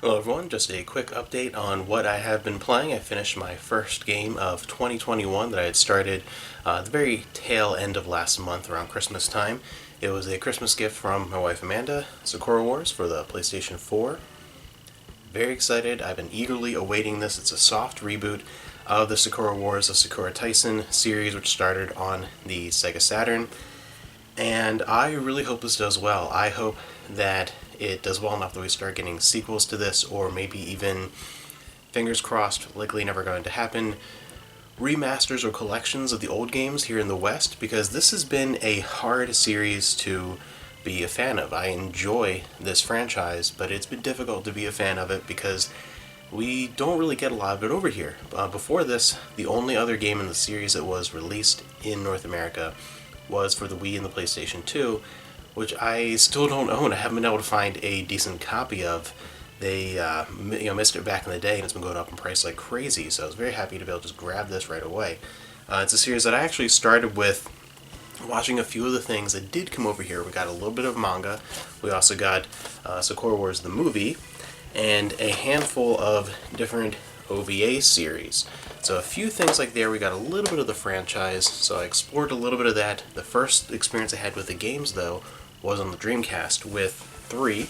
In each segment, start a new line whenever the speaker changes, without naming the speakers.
Hello everyone, just a quick update on what I have been playing. I finished my first game of 2021 that I had started the very tail end of last month around Christmas time. It was a Christmas gift from my wife Amanda, Sakura Wars for the PlayStation 4. Very excited, I've been eagerly awaiting this. It's a soft reboot of the Sakura Wars, the Sakura Tyson series, which started on the Sega Saturn. And I really hope this does well. I hope that it does well enough that we start getting sequels to this, or maybe even, fingers crossed, likely never going to happen, remasters or collections of the old games here in the West, because this has been a hard series to be a fan of. I enjoy this franchise, but it's been difficult to be a fan of it because we don't really get a lot of it over here. Before this, the only other game in the series that was released in North America was for the Wii and the PlayStation 2, which I still don't own. I haven't been able to find a decent copy of. They missed it back in the day, and it's been going up in price like crazy, so I was very happy to be able to just grab this right away. It's a series that I actually started with watching a few of the things that did come over here. We got a little bit of manga. We also got Sakura Wars the movie, and a handful of different OVA series. So a few things like there, we got a little bit of the franchise, so I explored a little bit of that. The first experience I had with the games, though, was on the Dreamcast with 3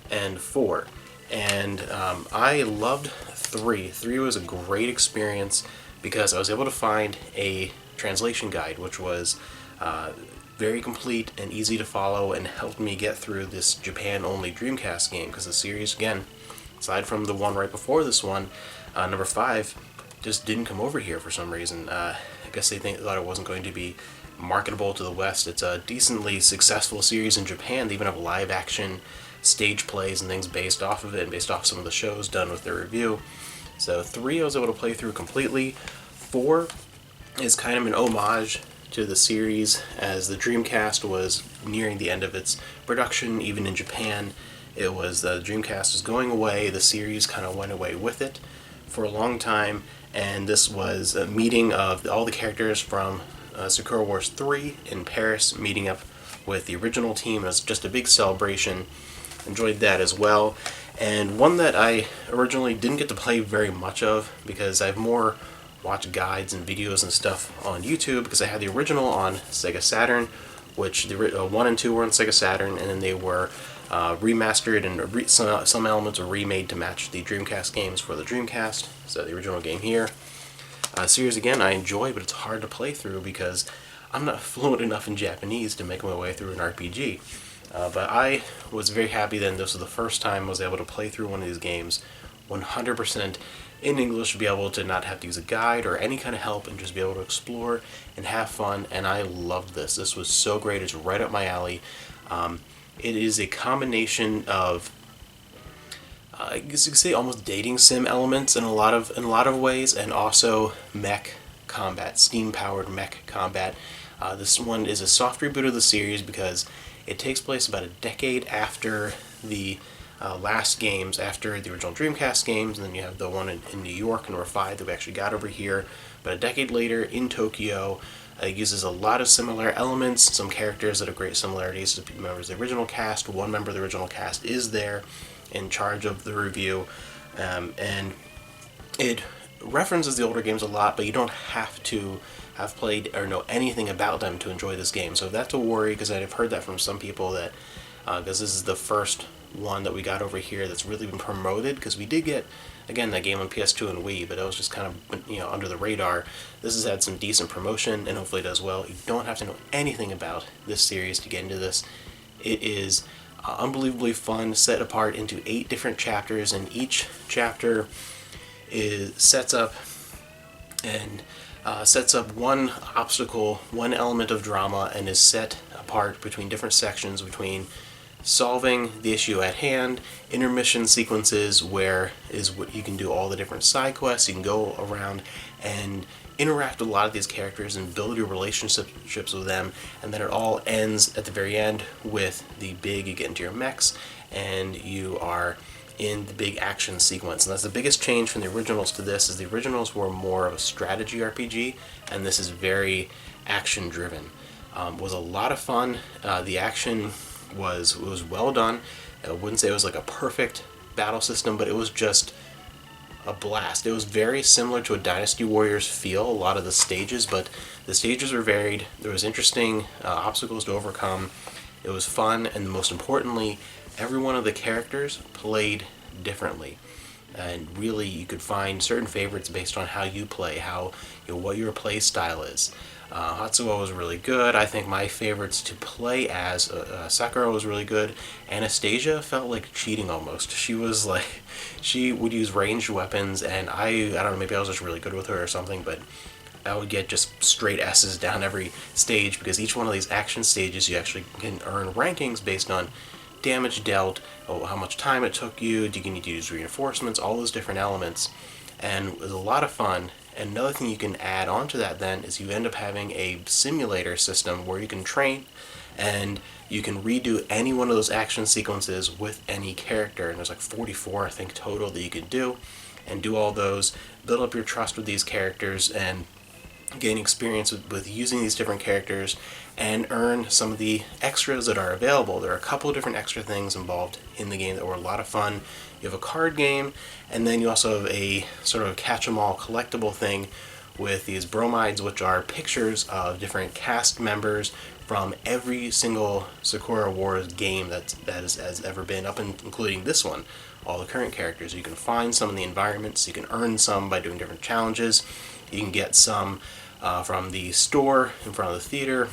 and 4. And I loved 3. 3 was a great experience because I was able to find a translation guide, which was very complete and easy to follow and helped me get through this Japan-only Dreamcast game, because the series, again, aside from the one right before this one, number 5, just didn't come over here for some reason. I guess they thought it wasn't going to be marketable to the West. It's a decently successful series in Japan. They even have live action stage plays and things based off of it, and based off some of the shows done with their review. So 3 I was able to play through completely. 4 is kind of an homage to the series, as the Dreamcast was nearing the end of its production. Even in Japan, it was the Dreamcast was going away. The series kind of went away with it for a long time, and this was a meeting of all the characters from Sakura Wars 3 in Paris, meeting up with the original team. It was just a big celebration. Enjoyed that as well. And one that I originally didn't get to play very much of because I've more watched guides and videos and stuff on YouTube, because I had the original on Sega Saturn, which the 1 and 2 were on Sega Saturn, and then they were remastered, and some elements were remade to match the Dreamcast games for the Dreamcast. So the original game here. Series, again, I enjoy, but it's hard to play through because I'm not fluent enough in Japanese to make my way through an RPG. But I was very happy that this was the first time I was able to play through one of these games 100% in English, to be able to not have to use a guide or any kind of help and just be able to explore and have fun, and I loved this. This was so great. It's right up my alley. It is a combination of, I guess you could say, almost dating sim elements in a lot of ways, and also mech combat, steam-powered mech combat. This one is a soft reboot of the series because it takes place about a decade after the last games, after the original Dreamcast games, and then you have the one in New York, number 5, that we actually got over here. But a decade later in Tokyo, it uses a lot of similar elements, some characters that have great similarities to members of the original cast. One member of the original cast is there in charge of the review, and it references the older games a lot, but you don't have to have played or know anything about them to enjoy this game. So that's a worry, because I've heard that from some people, that because this is the first one that we got over here that's really been promoted, because we did get, again, that game on PS2 and Wii, but it was just kind of, under the radar. This has had some decent promotion, and hopefully it does well. You don't have to know anything about this series to get into this. It is unbelievably fun, set apart into 8 different chapters, and each chapter sets up one obstacle, one element of drama, and is set apart between different sections, between solving the issue at hand, intermission sequences where is what you can do all the different side quests. You can go around and interact with a lot of these characters and build your relationships with them, and then it all ends at the very end with the big, you get into your mechs and you are in the big action sequence. And that's the biggest change from the originals to this, is the originals were more of a strategy RPG, and this is very action driven. Was a lot of fun. The action was well done. I wouldn't say it was like a perfect battle system, but it was just a blast. It was very similar to a Dynasty Warriors feel, a lot of the stages, but the stages were varied. There was interesting obstacles to overcome. It was fun, and most importantly, every one of the characters played differently. And really, you could find certain favorites based on how you play, what your play style is. Hatsuo was really good. I think my favorites to play as, Sakura was really good. Anastasia felt like cheating almost. She would use ranged weapons, and I don't know, maybe I was just really good with her or something, but I would get just straight S's down every stage, because each one of these action stages you actually can earn rankings based on damage dealt, how much time it took you, do you need to use reinforcements, all those different elements. And it was a lot of fun. And another thing you can add on to that then is you end up having a simulator system where you can train and you can redo any one of those action sequences with any character. And there's like 44, I think, total that you can do. And do all those, build up your trust with these characters, and gain experience with using these different characters, and earn some of the extras that are available. There are a couple of different extra things involved in the game that were a lot of fun. You have a card game, and then you also have a sort of catch-em-all collectible thing with these bromides, which are pictures of different cast members from every single Sakura Wars game that has ever been, including this one. All the current characters. You can find some in the environments, you can earn some by doing different challenges, you can get some from the store in front of the theater.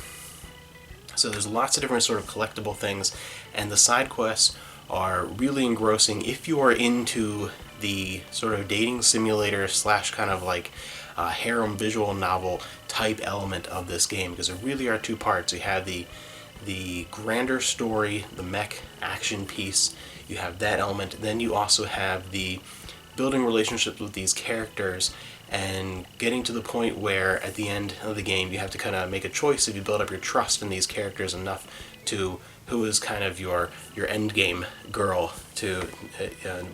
So there's lots of different sort of collectible things, and the side quests are really engrossing if you are into the sort of dating simulator / kind of like harem visual novel type element of this game, because there really are two parts. You have the grander story, the mech action piece, you have that element, then you also have the building relationships with these characters and getting to the point where at the end of the game you have to kind of make a choice if you build up your trust in these characters enough to who is kind of your end game girl to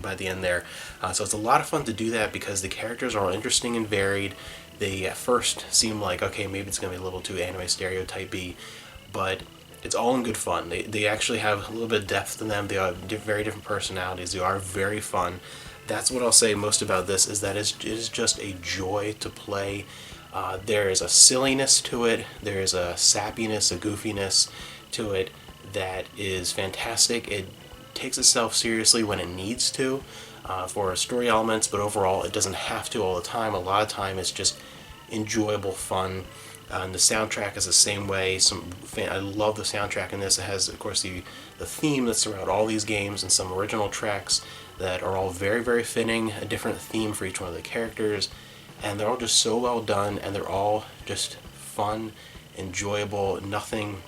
by the end there. So it's a lot of fun to do that because the characters are all interesting and varied. They at first seem like, okay, maybe it's going to be a little too anime stereotypy, but it's all in good fun. They actually have a little bit of depth to them. They are very different personalities. They are very fun. That's what I'll say most about this, is that it is just a joy to play. There is a silliness to it. There is a sappiness, a goofiness to it that is fantastic. It takes itself seriously when it needs to for story elements, but overall it doesn't have to all the time. A lot of time it's just enjoyable fun. And the soundtrack is the same way. I love the soundtrack in this. It has, of course, the theme that's throughout all these games, and some original tracks that are all very, very fitting, a different theme for each one of the characters, and they're all just so well done, and they're all just fun, enjoyable. Nothing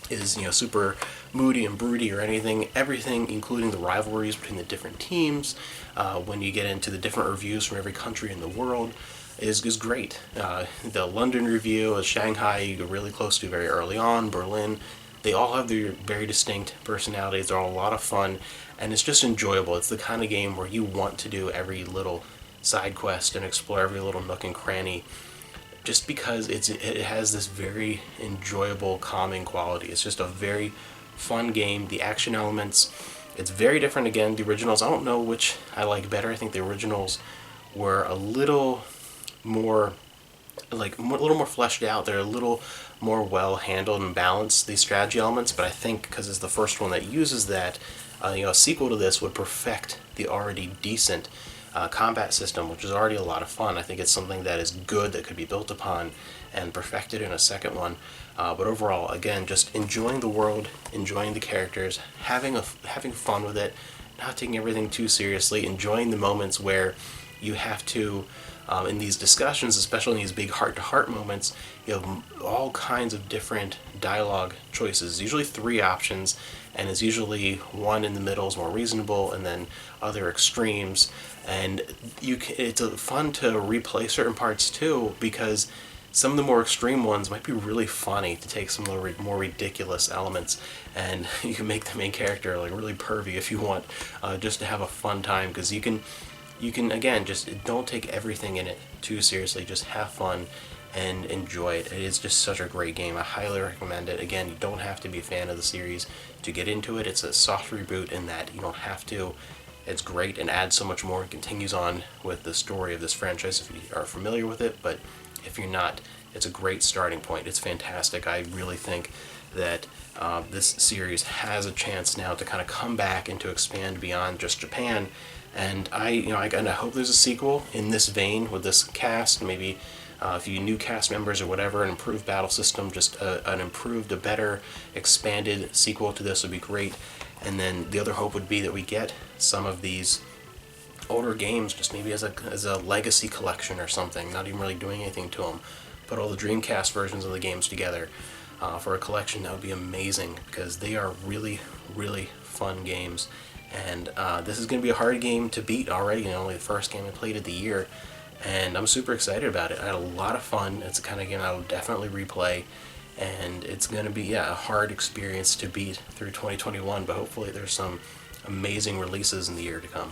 is, super moody and broody or anything. Everything, including the rivalries between the different teams, when you get into the different reviews from every country in the world, is great. The London review, Shanghai you go really close to very early on, Berlin, they all have their very distinct personalities. They're all a lot of fun, and it's just enjoyable. It's the kind of game where you want to do every little side quest and explore every little nook and cranny, just because it has this very enjoyable, calming quality. It's just a very fun game. The action elements, it's very different. Again, the originals, I don't know which I like better. I think the originals were a little more a little more fleshed out. They're a little more well handled and balanced, these strategy elements, but I think because it's the first one that uses that, a sequel to this would perfect the already decent combat system, which is already a lot of fun. I think it's something that is good, that could be built upon and perfected in a second one. But overall, again, just enjoying the world, enjoying the characters, having fun with it, not taking everything too seriously, enjoying the moments where you have to, in these discussions, especially in these big heart-to-heart moments, you have all kinds of different dialogue choices, usually 3 options, and it's usually one in the middle is more reasonable, and then other extremes. And it's fun to replay certain parts too, because some of the more extreme ones might be really funny to take some of the more ridiculous elements, and you can make the main character like really pervy if you want, just to have a fun time, because you can again, just don't take everything in it too seriously. Just have fun and enjoy it. It is just such a great game. I highly recommend it. Again, you don't have to be a fan of the series to get into it. It's a soft reboot in that you don't have to It's great and adds so much more and continues on with the story of this franchise if you are familiar with it, but if you're not, it's a great starting point. It's fantastic. I really think that this series has a chance now to kind of come back and to expand beyond just Japan. And I kind of hope there's a sequel in this vein with this cast, maybe a few new cast members or whatever, an improved battle system, just an improved, a better, expanded sequel to this would be great. And then the other hope would be that we get some of these older games just maybe as a legacy collection or something, not even really doing anything to them. Put all the Dreamcast versions of the games together for a collection. That would be amazing, because they are really, really fun games. And this is going to be a hard game to beat already, only the first game I played of the year. And I'm super excited about it. I had a lot of fun. It's the kind of game I will definitely replay. And it's going to be, a hard experience to beat through 2021, but hopefully there's some amazing releases in the year to come.